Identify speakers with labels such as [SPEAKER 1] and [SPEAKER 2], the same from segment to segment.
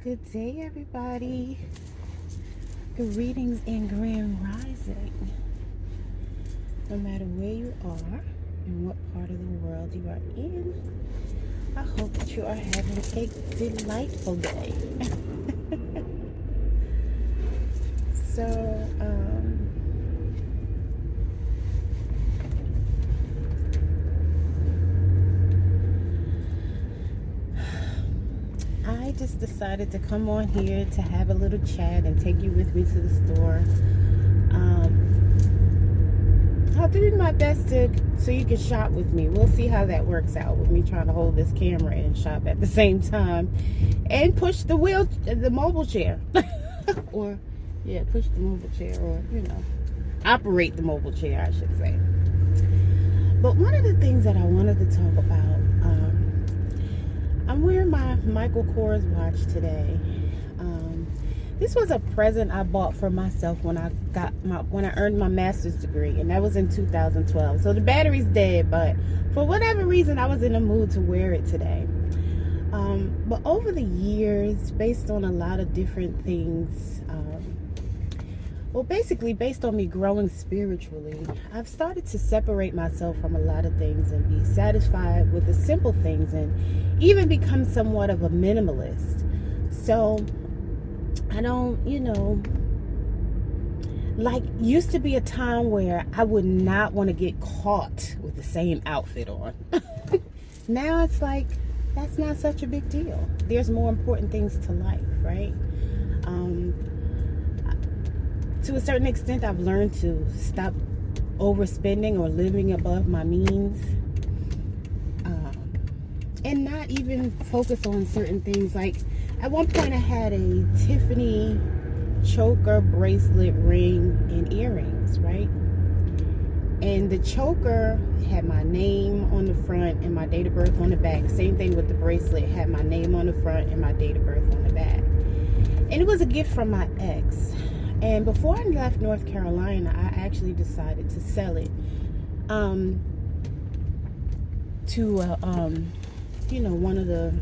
[SPEAKER 1] Good day, everybody. Greetings and grand rising. No matter where you are and what part of the world you are in, I hope that you are having a delightful day. So, I just decided to come on here to have a little chat and take you with me to the store. I'll do my best so you can shop with me. We'll see how that works out with me trying to hold this camera and shop at the same time and push the mobile chair. Or, yeah, push the mobile chair, or, operate the mobile chair, I should say. But one of the things that I wanted to talk about, I'm wearing my Michael Kors watch today. This was a present I bought for myself when I earned my master's degree, and that was in 2012. So the battery's dead, but for whatever reason, I was in the mood to wear it today. But over the years, based on a lot of different things, basically based on me growing spiritually, I've started to separate myself from a lot of things and be satisfied with the simple things and even become somewhat of a minimalist. So I don't, like used to be a time where I would not want to get caught with the same outfit on. Now it's like, that's not such a big deal. There's more important things to life, right? To a certain extent, I've learned to stop overspending or living above my means. And not even focus on certain things. Like, at one point I had a Tiffany choker, bracelet, ring, and earrings, right? And the choker had my name on the front and my date of birth on the back. Same thing with the bracelet, had my name on the front and my date of birth on the back. And it was a gift from my ex. And before I left North Carolina, I actually decided to sell it to one of the,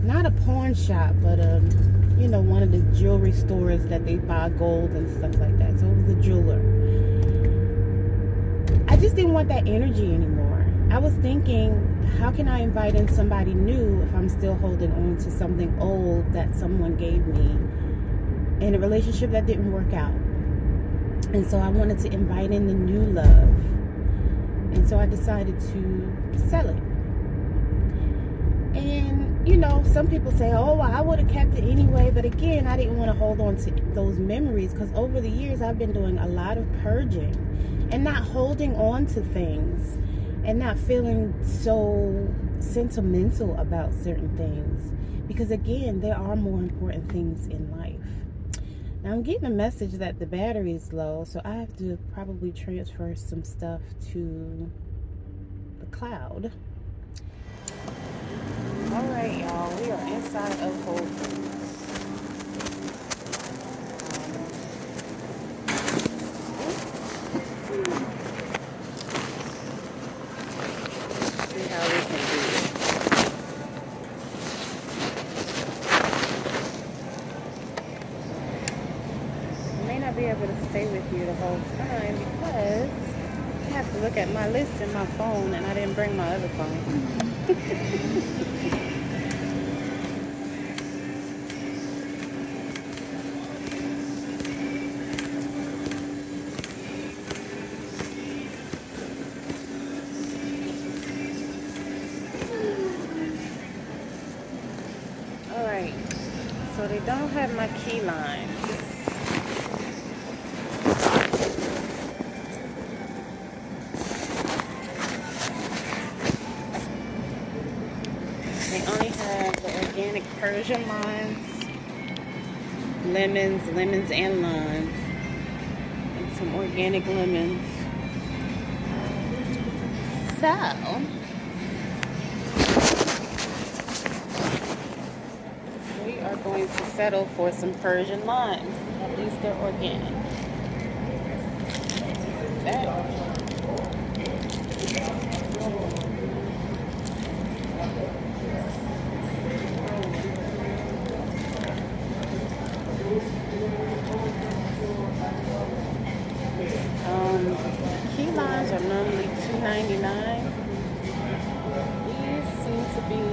[SPEAKER 1] not a pawn shop, but one of the jewelry stores that they buy gold and stuff like that. So it was a jeweler. I just didn't want that energy anymore. I was thinking, how can I invite in somebody new if I'm still holding on to something old that someone gave me in a relationship that didn't work out? And so I wanted to invite in the new love. And so I decided to sell it. And, some people say, oh, I would have kept it anyway. But again, I didn't want to hold on to those memories, because over the years, I've been doing a lot of purging and not holding on to things and not feeling so sentimental about certain things. Because again, there are more important things in life. Now, I'm getting a message that the battery is low, so I have to probably transfer some stuff to the cloud. All right, y'all, we are inside of Whole Foods. See how we can do it. I may not be able to stay with you the whole time because I have to look at my list in my phone, and I didn't bring my other phone. Alright, so they don't have my key lines. They only have the organic Persian limes, lemons and limes, and some organic lemons. So, we are going to settle for some Persian limes. At least they're organic. That. $4.99. These seem to be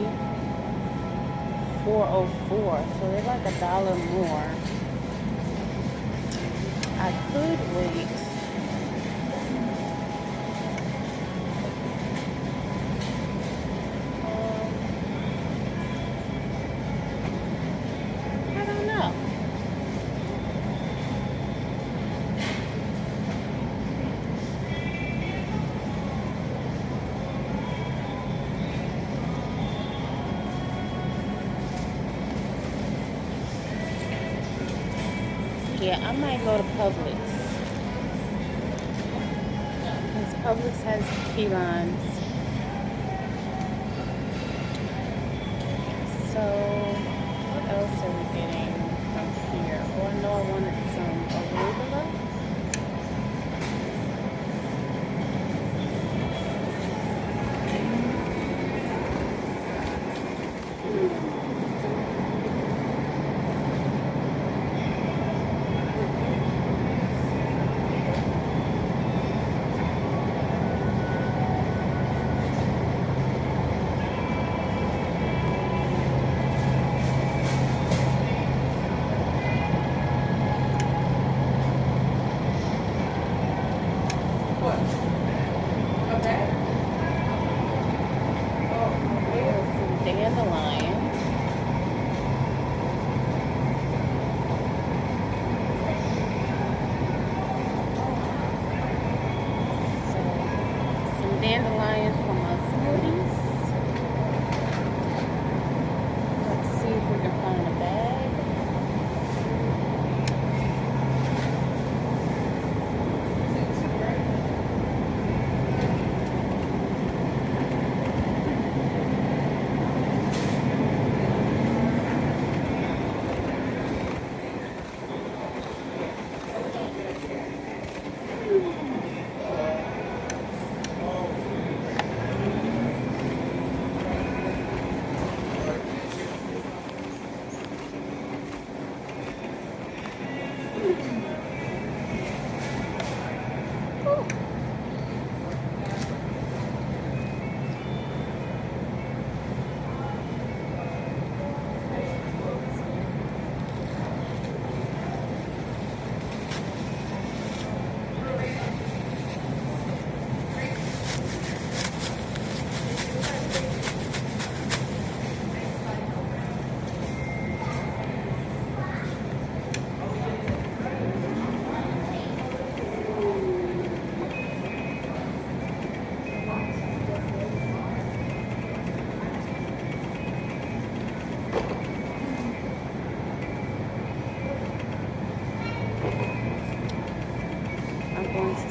[SPEAKER 1] $4.04, so they're like $1 more. I could wait. I don't know. Yeah, I might go to Publix. Because Publix has key limes. So, what else are we getting from here? Oh, I know I wanted some arugula. Dandelion. So, some dandelion for my smoothies. Let's see if we can find a bag.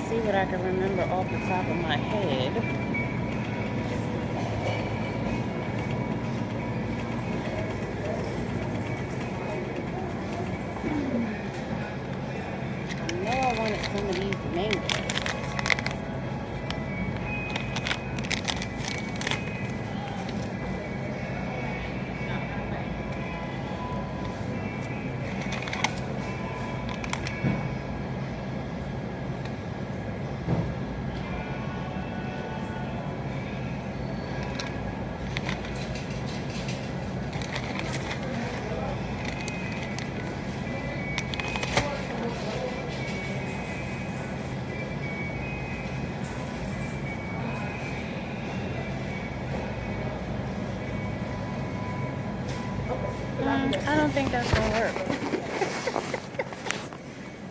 [SPEAKER 1] See what I can remember off the top of my head. I know I wanted some of these mangoes. I don't think that's gonna work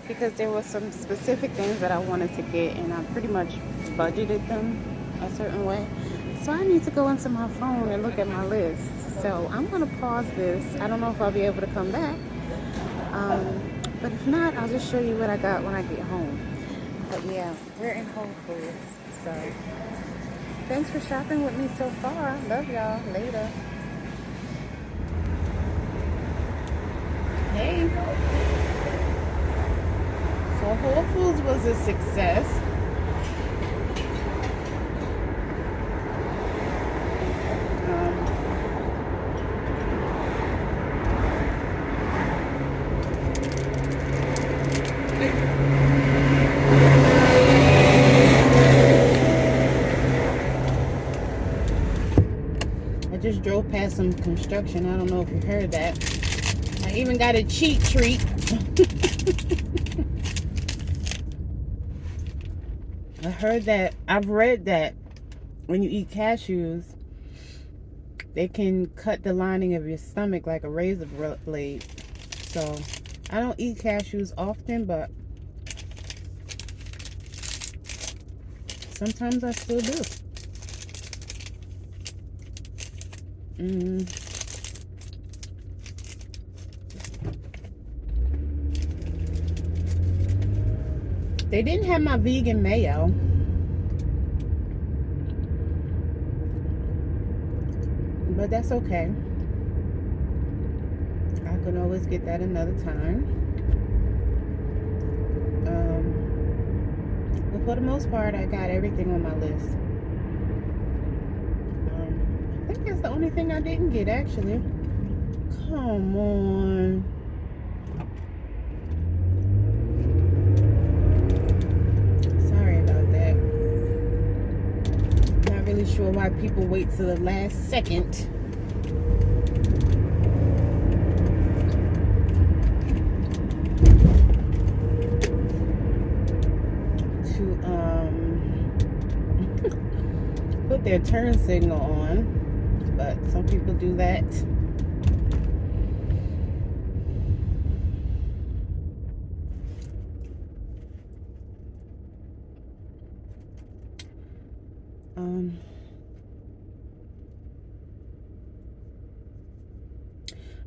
[SPEAKER 1] because there were some specific things that I wanted to get and I pretty much budgeted them a certain way. So I need to go into my phone and look at my list. So I'm gonna pause this. I don't know if I'll be able to come back. But if not, I'll just show you what I got when I get home. But yeah, we're in Whole Foods. So thanks for shopping with me so far. Love y'all. Later. Hey. So Whole Foods was a success. just drove past some construction. I don't know if you heard that. I even got a cheat treat. I've read that when you eat cashews, they can cut the lining of your stomach like a razor blade. So I don't eat cashews often, but sometimes I still do. They didn't have my vegan mayo. But that's okay. I can always get that another time. But for the most part, I got everything on my list. I think that's the only thing I didn't get, actually. Come on. Sorry about that. Not really sure why people wait till the last second to put their turn signal on, but some people do that.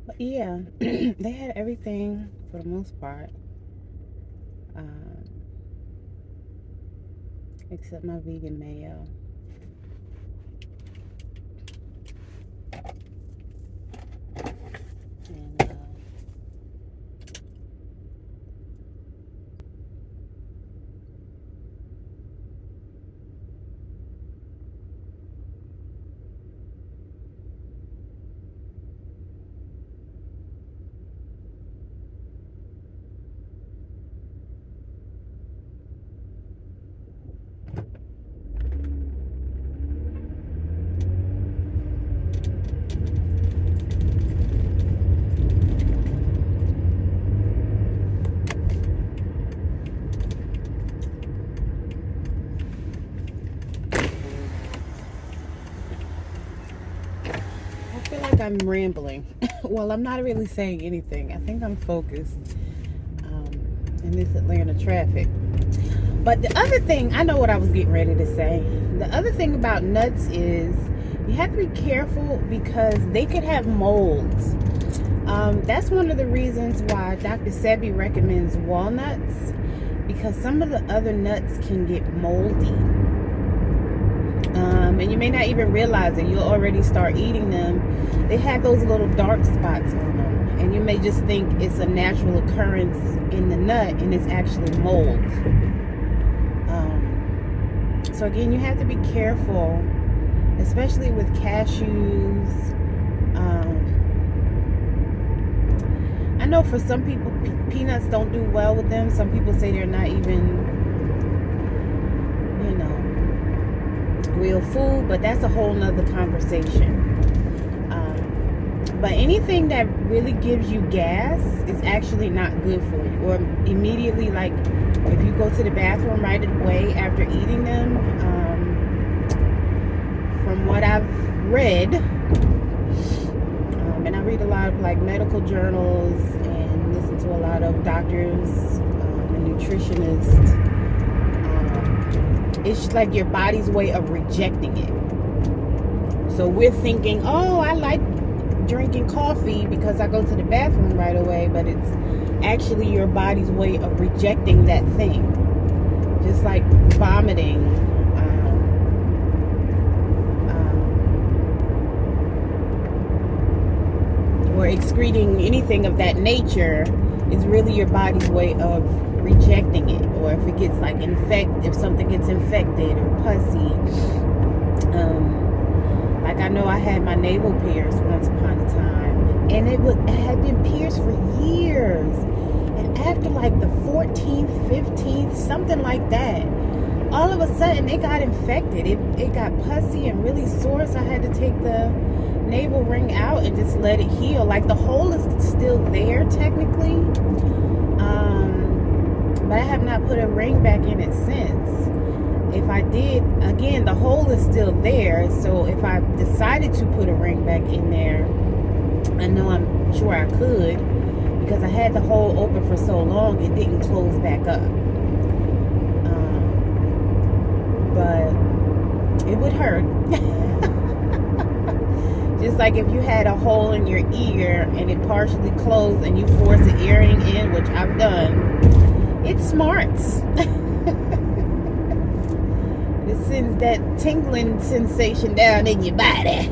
[SPEAKER 1] But yeah, they had everything for the most part, except my vegan mayo. And I'm rambling. Well, I'm not really saying anything. I think I'm focused in this Atlanta traffic. But the other thing, I know what I was getting ready to say. The other thing about nuts is you have to be careful because they could have molds. That's one of the reasons why Dr. Sebi recommends walnuts, because some of the other nuts can get moldy. And you may not even realize it. You'll already start eating them. They have those little dark spots on them. And you may just think it's a natural occurrence in the nut, and it's actually mold. So again, you have to be careful, especially with cashews. I know for some people, peanuts don't do well with them. Some people say they're not even, real food, but that's a whole nother conversation. But anything that really gives you gas is actually not good for you. Or immediately, like if you go to the bathroom right away after eating them, from what I've read, and I read a lot of like medical journals and listen to a lot of doctors and nutritionists, it's like your body's way of rejecting it. So we're thinking, oh, I like drinking coffee because I go to the bathroom right away, but it's actually your body's way of rejecting that thing. Just like vomiting, or excreting anything of that nature is really your body's way of rejecting it. Or if it gets like if something gets infected or pussy. Like I know I had my navel pierced once upon a time, and it had been pierced for years. And after like the 14th, 15th, something like that, all of a sudden it got infected. It got pussy and really sore, so I had to take the navel ring out and just let it heal. Like, the hole is still there technically, but I have not put a ring back in it since. If I did, again, the hole is still there, so if I decided to put a ring back in there, I know I'm sure I could, because I had the hole open for so long it didn't close back up. But it would hurt. Just like if you had a hole in your ear and it partially closed and you force the earring in, which I've done, it smarts. It sends that tingling sensation down in your body.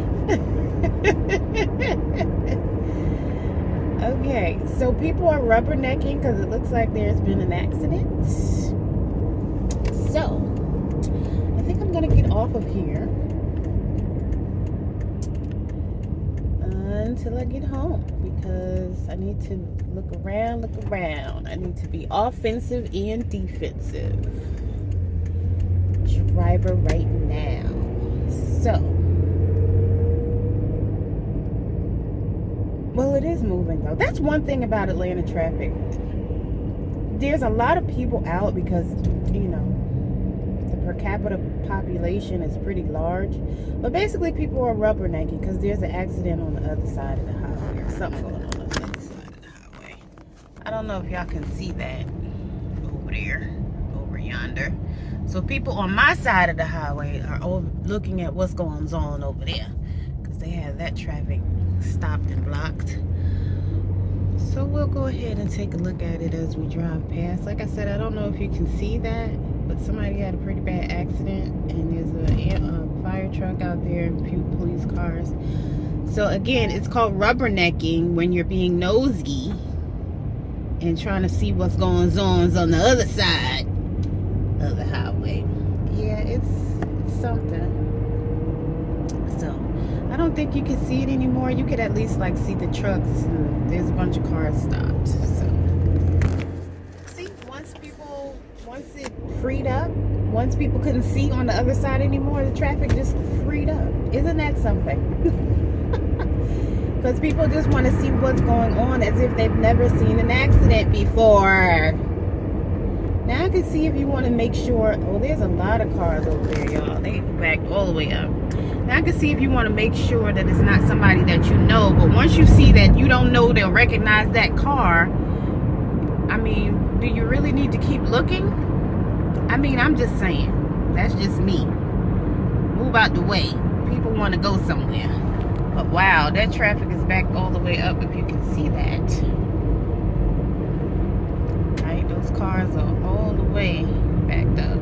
[SPEAKER 1] Okay, so people are rubbernecking because it looks like there's been an accident. So, I think I'm going to get off of here until I get home, because I need to look around. I need to be offensive and defensive driver right now. So, well, it is moving though. That's one thing about Atlanta traffic. There's a lot of people out because, you know, the per capita population is pretty large. But basically people are rubbernecking because there's an accident on the other side of the highway, or something going on the other side of the highway. I don't know if y'all can see that over there, over yonder. So people on my side of the highway are looking at what's going on over there, because they have that traffic stopped and blocked. So we'll go ahead and take a look at it as we drive past. Like I said, I don't know if you can see that, but somebody had a pretty bad accident, and there's a fire truck out there and a few police cars. So again, it's called rubbernecking, when you're being nosy and trying to see what's going on the other side of the highway. Yeah, it's something. So I don't think you can see it anymore. You could at least like see the trucks, and there's a bunch of cars stopped. So see, once it freed up, once people couldn't see on the other side anymore, the traffic just freed up. Isn't that something? Because people just want to see what's going on as if they've never seen an accident before. Now I can see if you want to make sure. Oh, there's a lot of cars over there, y'all. They backed all the way up. Now I can see if you want to make sure that it's not somebody that you know. But once you see that you don't know, they'll recognize that car. I mean, do you really need to keep looking? I mean, I'm just saying. That's just me. Move out the way. People want to go somewhere. But wow, that traffic is backed all the way up, if you can see that. Those cars are all the way backed up.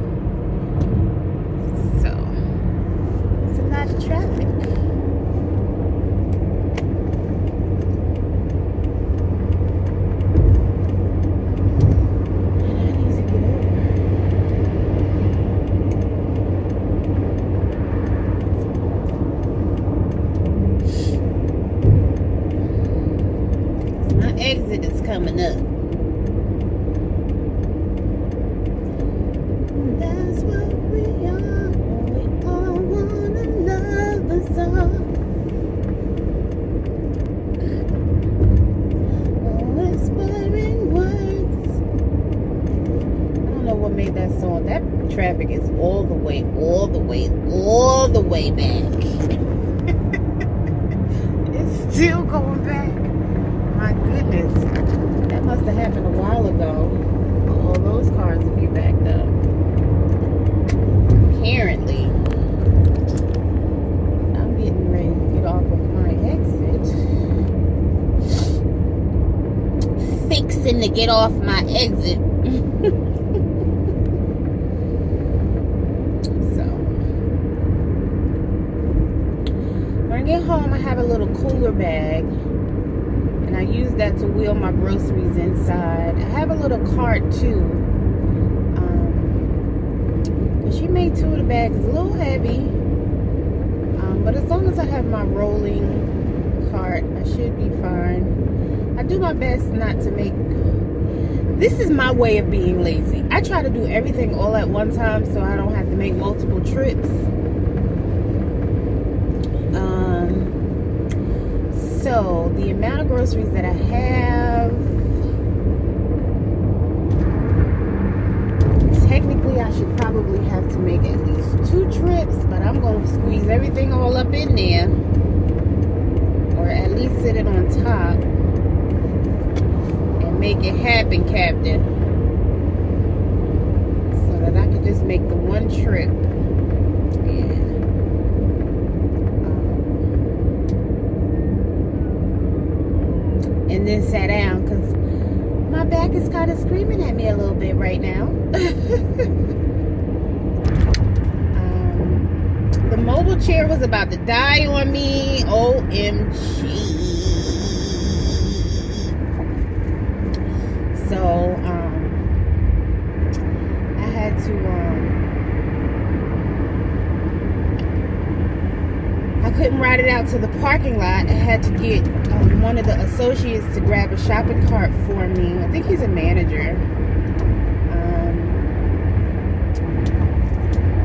[SPEAKER 1] So, it's a lot of traffic. And I need to get over. My exit is coming up. Traffic is all the way back. It's still going back. My goodness. That must have happened a while ago. All those cars would be backed up. Apparently. I'm getting ready to get off of my exit. Fixing to get off my exit. Get home, I have a little cooler bag, and I use that to wheel my groceries inside. I have a little cart too, but she made 2 of the bags. It's a little heavy, but as long as I have my rolling cart, I should be fine. I do my best not to make This is my way of being lazy. I try to do everything all at one time so I don't have to make multiple trips. So the amount of groceries that I have, technically I should probably have to make at least 2 trips, but I'm going to squeeze everything all up in there, or at least sit it on top and make it happen, Captain, so that I could just make the one trip. And then sat down because my back is kind of screaming at me a little bit right now. The mobile chair was about to die on me. OMG. So I had to I couldn't ride it out to the parking lot. I had to get one of the associates to grab a shopping cart for me. I think he's a manager.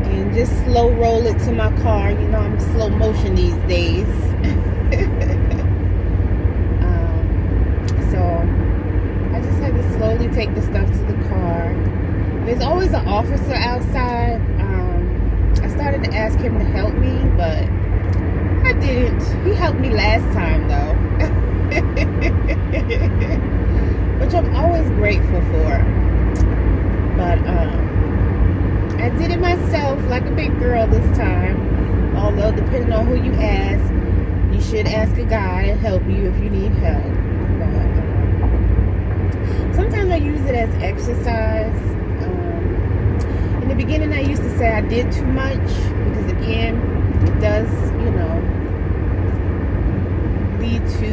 [SPEAKER 1] And just slow roll it to my car. You know, I'm slow motion these days. So I just had to slowly take the stuff to the car. There's always an officer outside. I started to ask him to help me, but I didn't. He helped me last time though. Which I'm always grateful for. But I did it myself like a big girl this time. Although depending on who you ask, you should ask a guy to help you if you need help. But sometimes I use it as exercise. In the beginning I used to say I did too much because again, it does, you know, lead to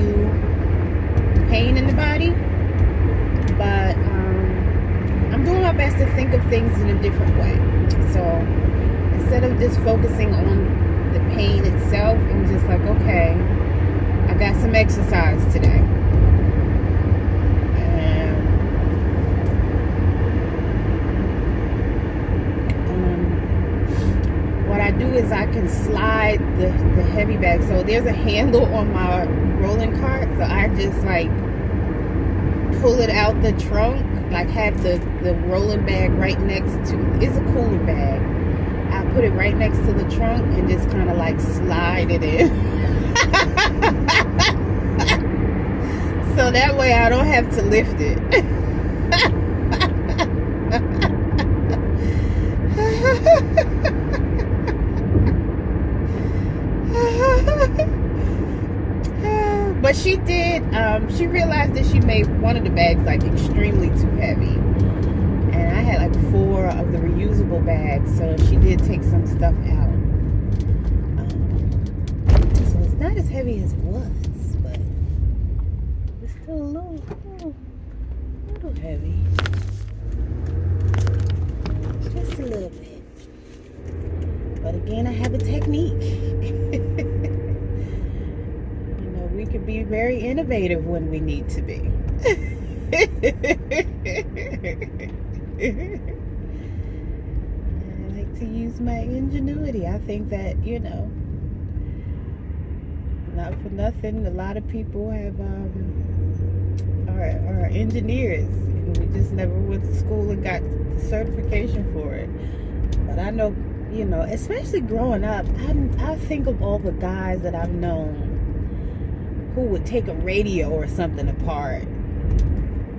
[SPEAKER 1] pain in the body, but I'm doing my best to think of things in a different way. So instead of just focusing on the pain itself, I'm just like, okay, I got some exercise today. What I do is I can slide the heavy bag. So there's a handle on my rolling cart, so I just like pull it out the trunk, like have the rolling bag right next to, it's a cooler bag. I put it right next to the trunk and just kind of like slide it in. So that way I don't have to lift it. But she did, she realized that she made one of the bags like extremely too heavy. And I had like 4 of the reusable bags, so she did take some stuff out. So it's not as heavy as it was, but it's still a little heavy. Just a little bit. But again, I have a technique. We can be very innovative when we need to be. I like to use my ingenuity. I think that, you know, not for nothing, a lot of people have are engineers. We just never went to school and got the certification for it. But I know, you know, especially growing up, I think of all the guys that I've known who would take a radio or something apart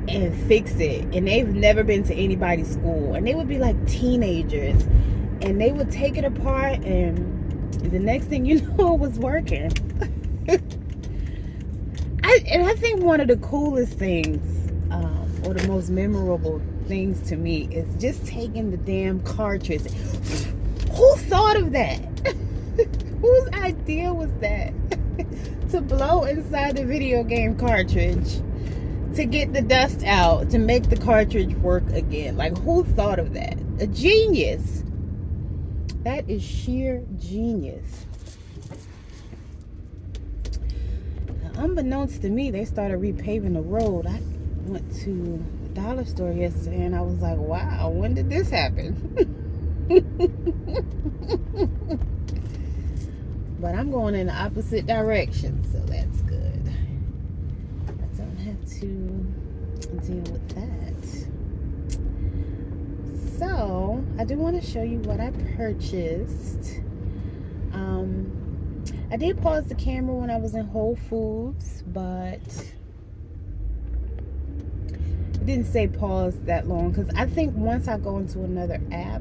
[SPEAKER 1] and fix it, and they've never been to anybody's school, and they would be like teenagers, and they would take it apart, and the next thing you know, it was working. I think one of the coolest things, or the most memorable things to me, is just taking the damn cartridge. Who thought of that? Whose idea was that? To blow inside the video game cartridge to get the dust out, to make the cartridge work again. Like, who thought of that? A genius. That is sheer genius. Now, unbeknownst to me, they started repaving the road. I went to dollar store yesterday, and I was like, wow, when did this happen? But I'm going in the opposite direction, so that's good. I don't have to deal with that. So I do want to show you what I purchased. I did pause the camera when I was in Whole Foods, but it didn't say pause that long, because I think once I go into another app,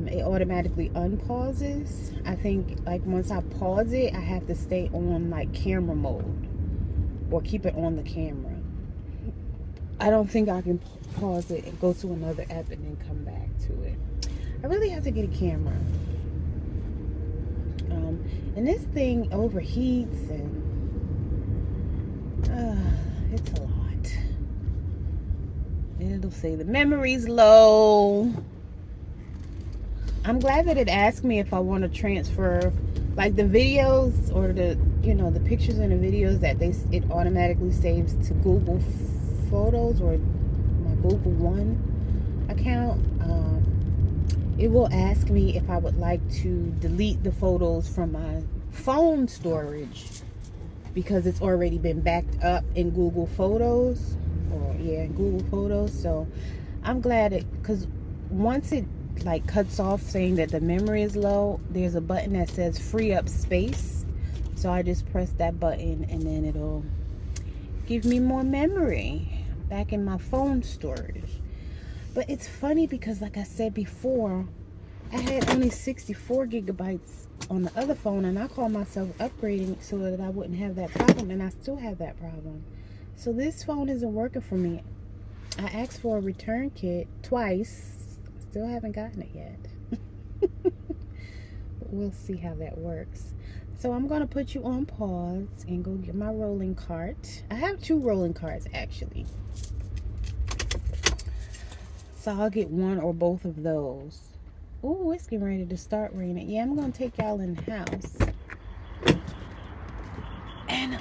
[SPEAKER 1] it automatically unpauses. I think like once I pause it, I have to stay on like camera mode or keep it on the camera. I don't think I can pause it and go to another app and then come back to it. I really have to get a camera. And this thing overheats, and it's a lot. It'll say the memory's low. I'm glad that it asked me if I want to transfer like the videos or the, you know, the pictures and the videos that it automatically saves to Google Photos or my Google One account. It will ask me if I would like to delete the photos from my phone storage because it's already been backed up in Google Photos, or in Google Photos. So I'm glad because once it like cuts off saying that the memory is low, there's a button that says free up space. So I just press that button and then it'll give me more memory back in my phone storage. But it's funny because, like I said before, I had only 64 gigabytes on the other phone, and I called myself upgrading so that I wouldn't have that problem, and I still have that problem. So this phone isn't working for me. I asked for a return kit twice. Still haven't gotten it yet. But we'll see how that works. So I'm going to put you on pause and go get my rolling cart. I have 2 rolling carts, actually. So I'll get one or both of those. Ooh, it's getting ready to start raining. Yeah, I'm going to take y'all in the house. And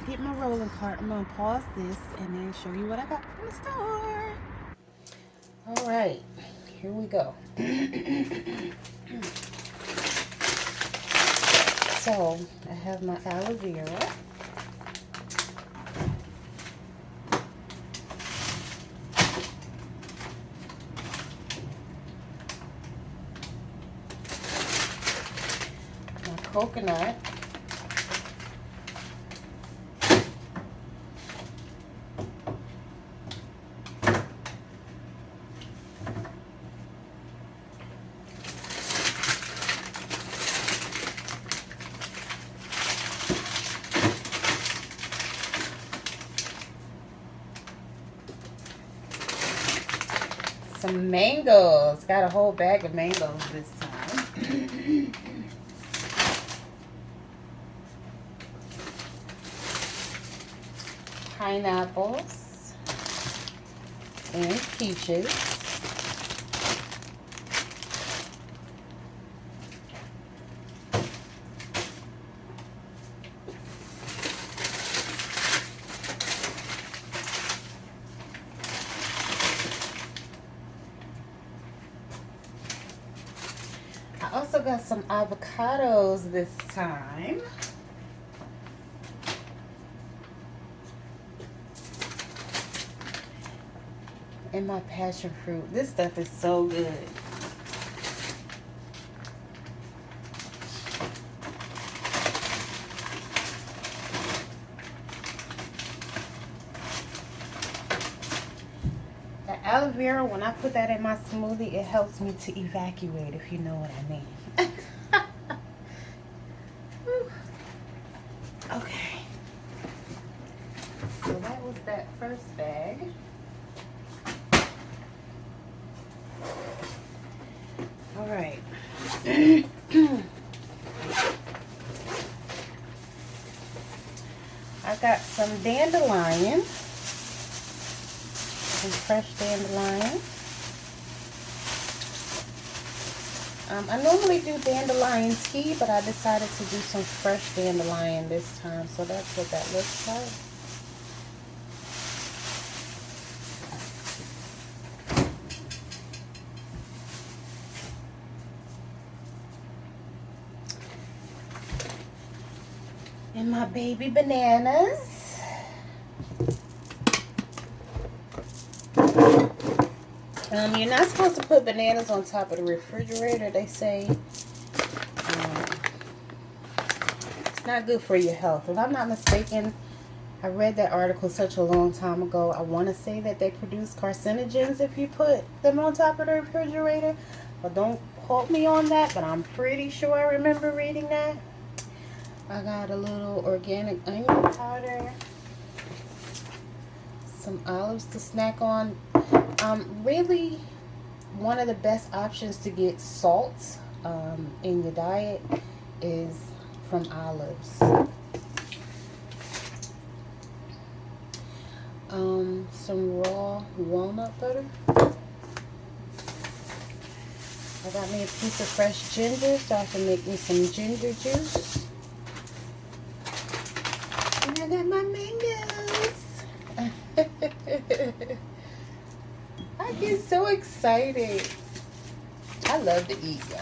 [SPEAKER 1] get my rolling cart. I'm going to pause this and then show you what I got from the store. All right, here we go. So I have my aloe vera. Coconut, some mangoes. Got a whole bag of mangoes this time. Pineapples and peaches. I also got some avocados this time. And my passion fruit. This stuff is so good. The aloe vera, when I put that in my smoothie, it helps me to evacuate, if you know what I mean. Okay. So that was that first bag. All right. I got some dandelion, some fresh dandelion. I normally do dandelion tea, but I decided to do some fresh dandelion this time, so that's what that looks like. And my baby bananas. You're not supposed to put bananas on top of the refrigerator. They say it's not good for your health. If I'm not mistaken, I read that article such a long time ago. I want to say that they produce carcinogens if you put them on top of the refrigerator. But don't quote me on that, but I'm pretty sure I remember reading that. I got a little organic onion powder, some olives to snack on. Really, one of the best options to get salt in your diet is from olives. Some raw walnut butter. I got me a piece of fresh ginger so I can make me some ginger juice. And I got my mangoes. I get so excited. I love to eat, y'all.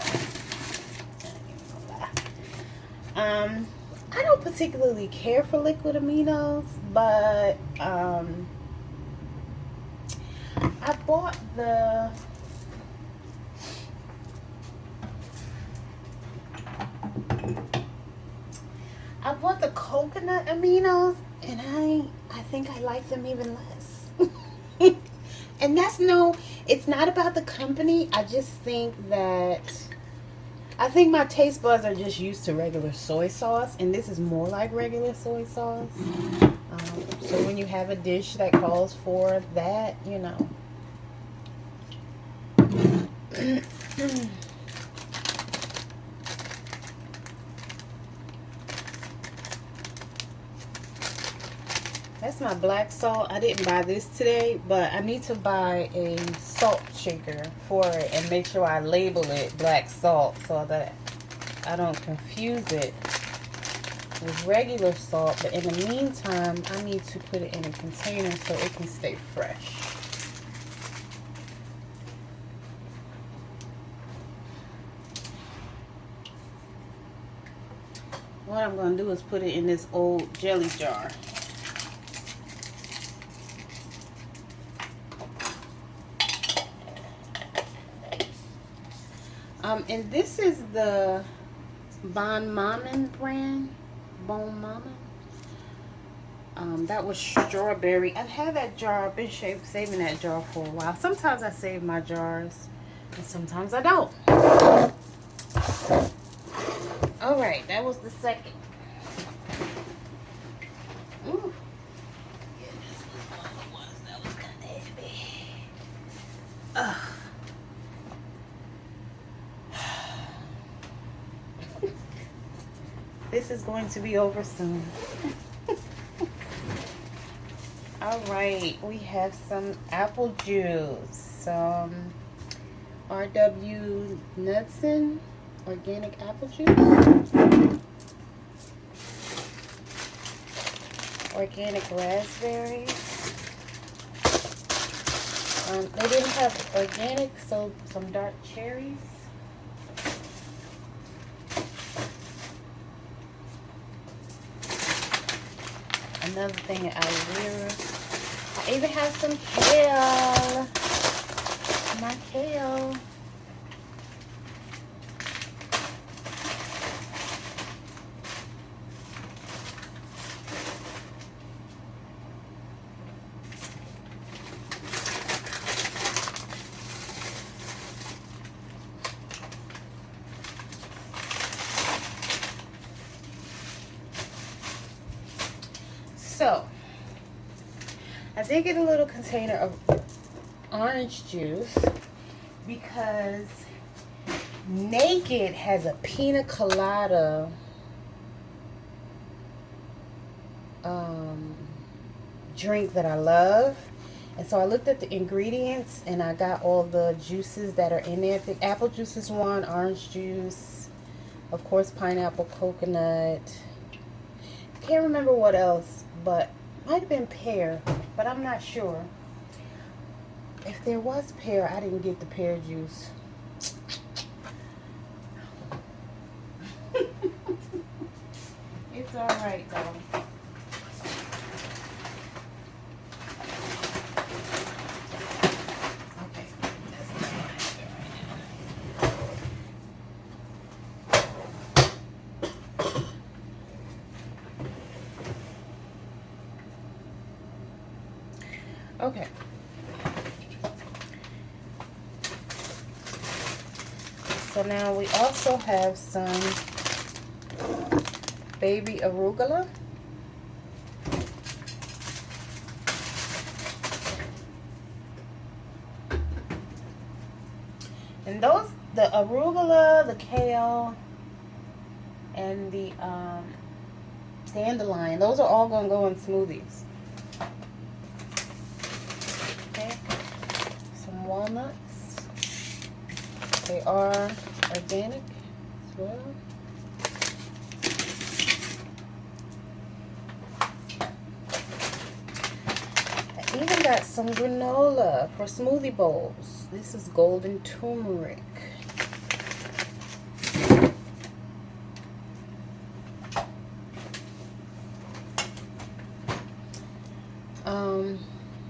[SPEAKER 1] I don't particularly care for liquid aminos, but I bought the coconut aminos, and I think I like them even less. And that's it's not about the company. I just think that my taste buds are just used to regular soy sauce, and this is more like regular soy sauce. So when you have a dish that calls for that, you know. That's my black salt. I didn't buy this today, but I need to buy a salt shaker for it and make sure I label it black salt so that I don't confuse it with regular salt. But in the meantime, I need to put it in a container so it can stay fresh. What I'm going to do is put it in this old jelly jar. And this is the Bon Maman brand. Bon Maman. That was strawberry. I've had that jar. I've been saving that jar for a while. Sometimes I save my jars, and sometimes I don't. All right, that was the second. Ooh. Yeah, this was one of the ones that was kind of heavy. Ugh. This is going to be over soon. All right, we have some apple juice, some RW Knudsen organic apple juice, organic raspberries. They didn't have organic, so some dark cherries. Another thing of aloe vera. I even have some kale. My kale. So, I did get a little container of orange juice because Naked has a pina colada drink that I love. And so I looked at the ingredients and I got all the juices that are in there. The apple juice is one, orange juice, of course pineapple, coconut. Can't remember what else, but might have been pear, but I'm not sure. If there was pear, I didn't get the pear juice. It's alright. right, though. Okay, that's not what I have right now. Okay. So now we also have some baby arugula. And those, the arugula, the kale, and the dandelion, those are all going to go in smoothies. Okay. Some walnuts. They are organic as well. I even got some granola for smoothie bowls. This is golden turmeric.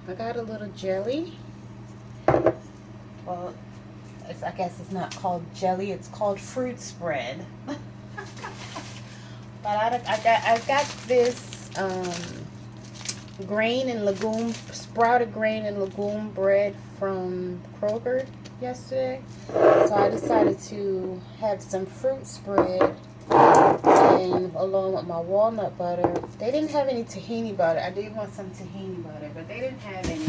[SPEAKER 1] I got a little jelly. Well, I guess it's not called jelly, it's called fruit spread. But I got this grain and legume, sprouted grain and legume bread from Kroger yesterday. So I decided to have some fruit spread and along with my walnut butter. They didn't have any tahini butter. I did want some tahini butter, but they didn't have any.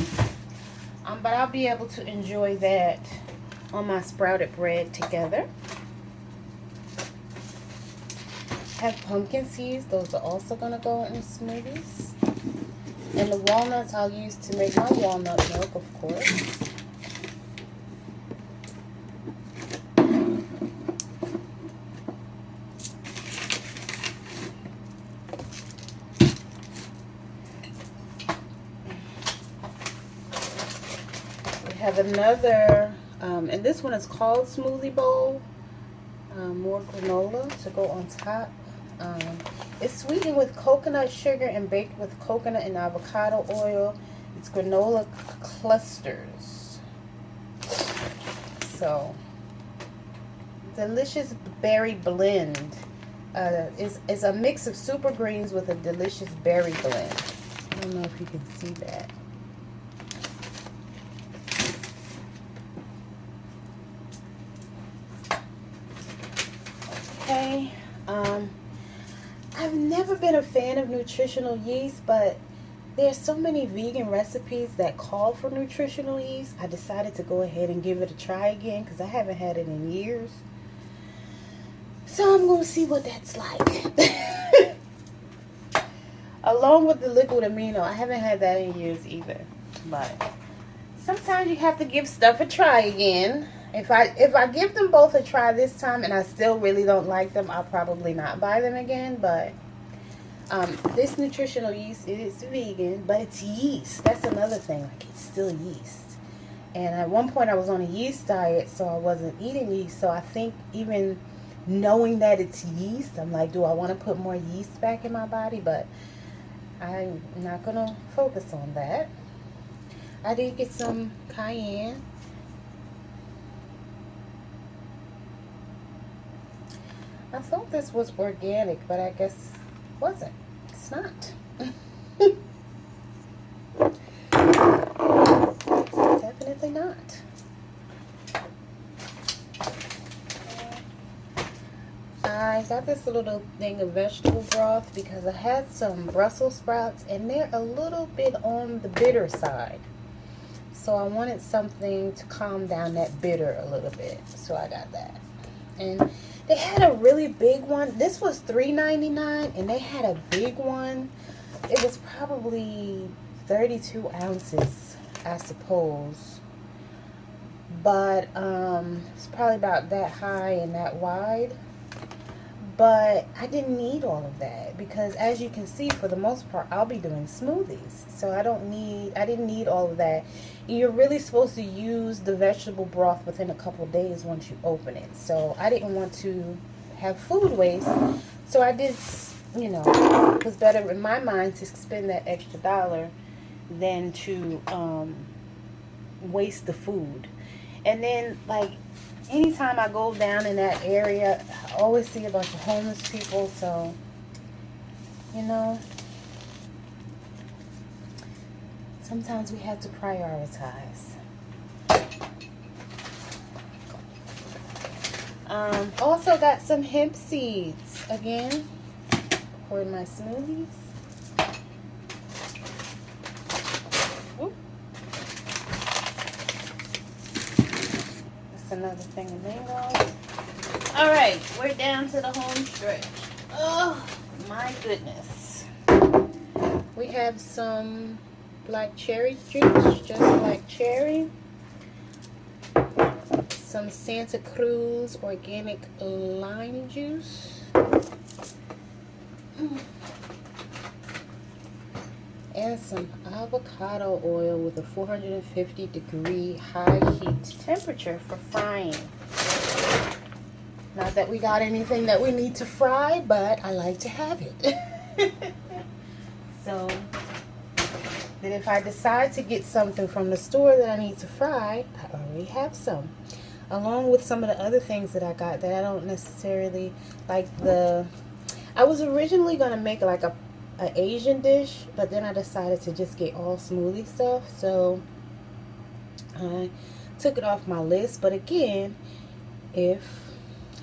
[SPEAKER 1] But I'll be able to enjoy that on my sprouted bread together. Have pumpkin seeds. Those are also going to go in smoothies. And the walnuts I'll use to make my walnut milk, of course. We have another, and this one is called smoothie bowl. More granola to go on top. It's sweetened with coconut sugar and baked with coconut and avocado oil. It's granola clusters. So, delicious berry blend. It's a mix of super greens with a delicious berry blend. I don't know if you can see that. Okay. I've never been a fan of nutritional yeast, but there's so many vegan recipes that call for nutritional yeast. I decided to go ahead and give it a try again because I haven't had it in years. So I'm going to see what that's like. Along with the liquid amino, I haven't had that in years either. But sometimes you have to give stuff a try again. If I give them both a try this time and I still really don't like them, I'll probably not buy them again. But this nutritional yeast is vegan, but it's yeast. That's another thing. Like, it's still yeast. And at one point I was on a yeast diet, so I wasn't eating yeast. So I think even knowing that it's yeast, I'm like, do I want to put more yeast back in my body? But I'm not going to focus on that. I did get some cayenne. I thought this was organic, but I guess it wasn't. It's not. Definitely not. I got this little thing of vegetable broth because I had some Brussels sprouts and they're a little bit on the bitter side. So I wanted something to calm down that bitter a little bit. So I got that. And they had a really big one. This was $3.99 and they had a big one. It was probably 32 ounces, I suppose. But it's probably about that high and that wide. But I didn't need all of that because, as you can see, for the most part, I'll be doing smoothies. So I didn't need all of that. You're really supposed to use the vegetable broth within a couple days once you open it. So I didn't want to have food waste. So I did you know, it was better in my mind to spend that extra dollar than to waste the food. And then, like, anytime I go down in that area, I always see a bunch of homeless people. So, you know, sometimes we have to prioritize. Also got some hemp seeds again for my smoothies. Ooh. That's another thing of mangoes. All right, we're down to the home stretch. Oh my goodness. We have some black cherry juice, just black cherry. Some Santa Cruz organic lime juice. And some avocado oil with a 450-degree high heat temperature for frying. Not that we got anything that we need to fry, but I like to have it. So that if I decide to get something from the store that I need to fry, I already have some. Along with some of the other things that I got that I don't necessarily like. I was originally going to make like an Asian dish, but then I decided to just get all smoothie stuff. So I took it off my list. But again, if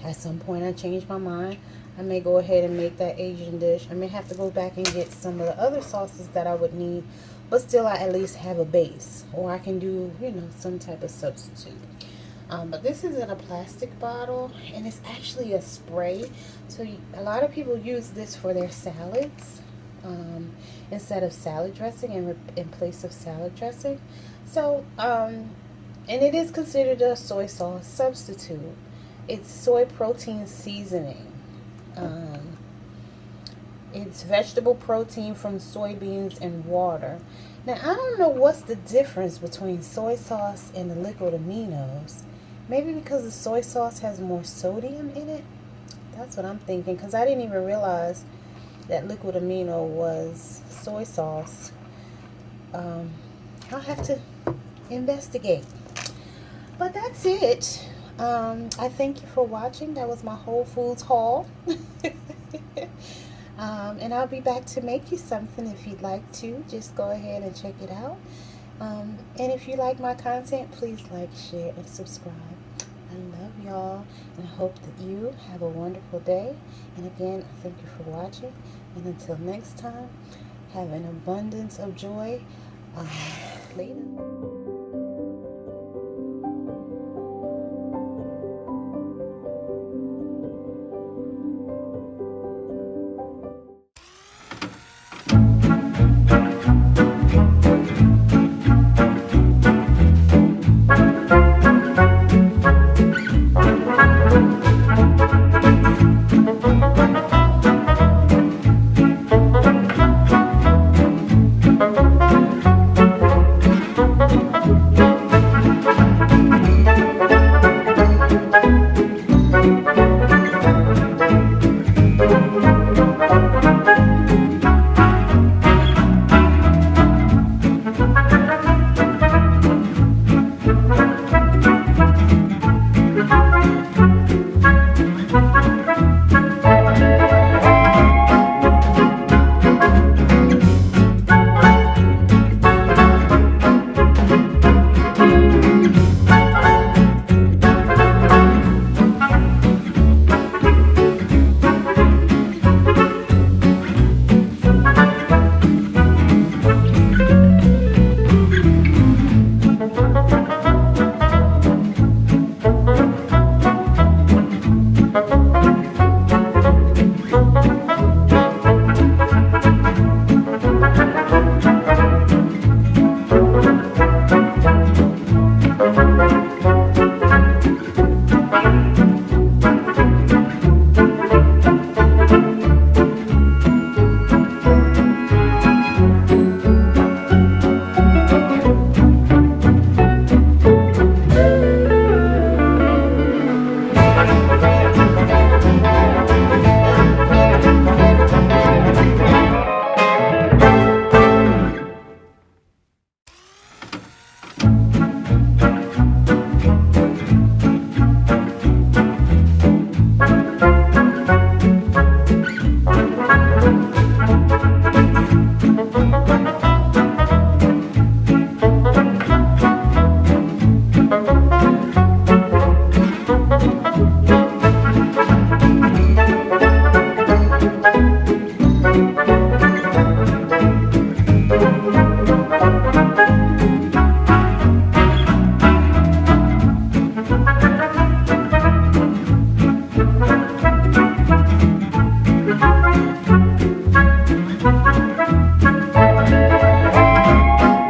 [SPEAKER 1] at some point I change my mind, I may go ahead and make that Asian dish. I may have to go back and get some of the other sauces that I would need, but still I at least have a base, or I can do, you know, some type of substitute. But this is in a plastic bottle, and it's actually a spray. So a lot of people use this for their salads instead of salad dressing, and in place of salad dressing. So, and it is considered a soy sauce substitute. It's Soy Protein Seasoning. It's vegetable protein from soybeans and water. Now, I don't know what's the difference between soy sauce and the liquid aminos. Maybe because the soy sauce has more sodium in it? That's what I'm thinking, because I didn't even realize that liquid amino was soy sauce. I'll have to investigate. But that's it. I thank you for watching. That was my Whole Foods haul. And I'll be back to make you something if you'd like to. Just go ahead and check it out. And if you like my content, please like, share, and subscribe. I love y'all, and I hope that you have a wonderful day. And again, thank you for watching. And until next time, have an abundance of joy. Later.